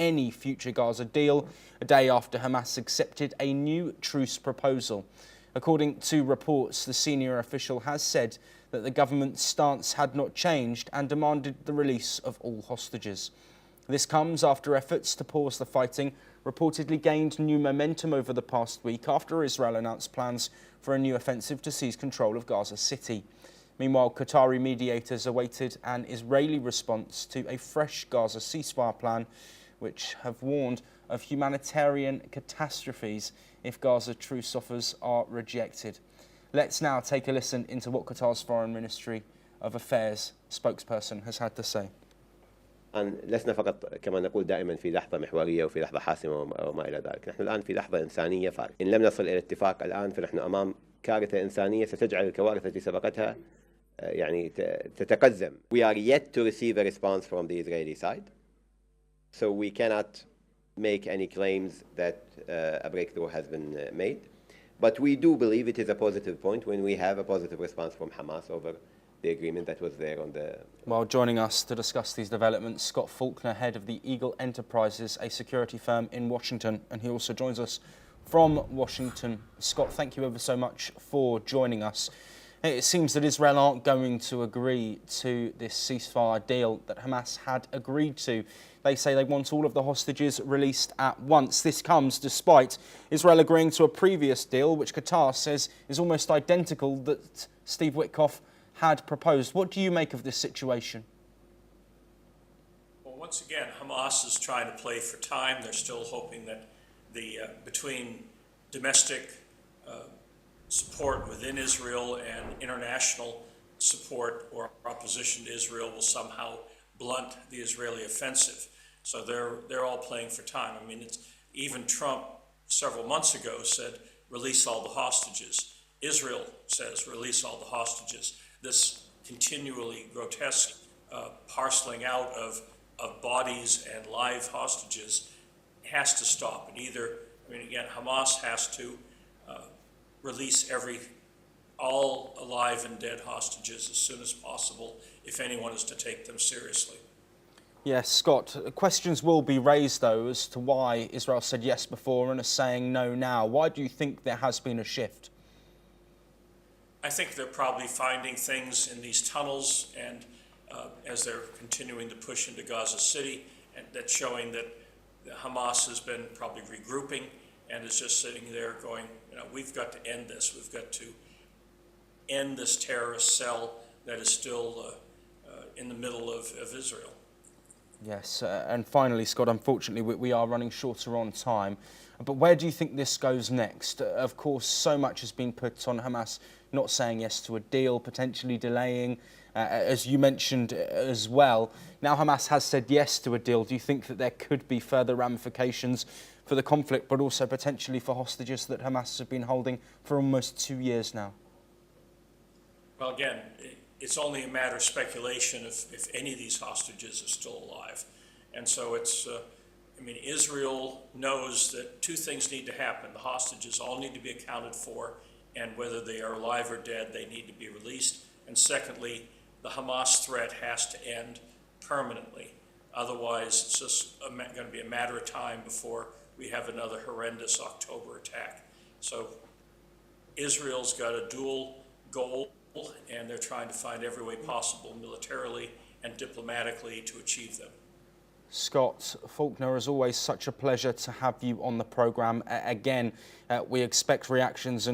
any future Gaza deal, a day after Hamas accepted a new truce proposal. According to reports, the senior official has said that the government's stance had not changed and demanded the release of all hostages. This comes after efforts to pause the fighting reportedly gained new momentum over the past week after Israel announced plans for a new offensive to seize control of Gaza City. Meanwhile, Qatari mediators awaited an Israeli response to a fresh Gaza ceasefire plan, which have warned of humanitarian catastrophes if Gaza truce offers are rejected. Let's now take a listen into what Qatar's Foreign Ministry of Affairs spokesperson has had to say. لسنا فقط كما نقول دائما في لحظة محورية وفي لحظة حاسمة وما إلى ذلك، نحن الآن في لحظة إنسانية فارقة. إن لم نصل إلى اتفاق الآن فنحن أمام كارثة إنسانية ستجعل الكوارث التي سبقتها يعني تتقزم. We are yet to receive a response from the Israeli side, so we cannot make any claims that a breakthrough has been made. But we do believe it is a positive point when we have a positive response from Hamas over the agreement that was there on the... Well, joining us to discuss these developments, Scott Faulkner, head of the Eagle Enterprises, a security firm in Washington, and he also joins us from Washington. Scott, thank you ever so much for joining us. It seems that Israel aren't going to agree to this ceasefire deal that Hamas had agreed to. They say they want all of the hostages released at once. This comes despite Israel agreeing to a previous deal, which Qatar says is almost identical, that Steve Witkoff had proposed. What do you make of this situation? Well, once again, Hamas is trying to play for time. They're still hoping that between domestic support within Israel and international support or opposition to Israel will somehow blunt the Israeli offensive. So they're all playing for time. I mean, even Trump several months ago said, release all the hostages. Israel says, release all the hostages. This continually grotesque parceling out of bodies and live hostages has to stop. And again, Hamas has to release all alive and dead hostages as soon as possible if anyone is to take them seriously. Yes, Scott, questions will be raised, though, as to why Israel said yes before and is saying no now. Why do you think there has been a shift? I think they're probably finding things in these tunnels and as they're continuing to push into Gaza City, and that's showing that Hamas has been probably regrouping and is just sitting there going, we've got to end this. We've got to end this terrorist cell that is still in the middle of Israel. Yes, and finally, Scott, unfortunately, we are running shorter on time. But where do you think this goes next? Of course, so much has been put on Hamas not saying yes to a deal, potentially delaying, as you mentioned as well. Now Hamas has said yes to a deal. Do you think that there could be further ramifications for the conflict, but also potentially for hostages that Hamas have been holding for almost 2 years now? Well, again, it's only a matter of speculation if any of these hostages are still alive. And so Israel knows that two things need to happen. The hostages all need to be accounted for, and whether they are alive or dead, they need to be released. And secondly, the Hamas threat has to end permanently. Otherwise, it's just going to be a matter of time before we have another horrendous October attack. So Israel's got a dual goal, and they're trying to find every way possible, militarily and diplomatically, to achieve them. Scott Faulkner, as always, such a pleasure to have you on the programme. Again, we expect reactions and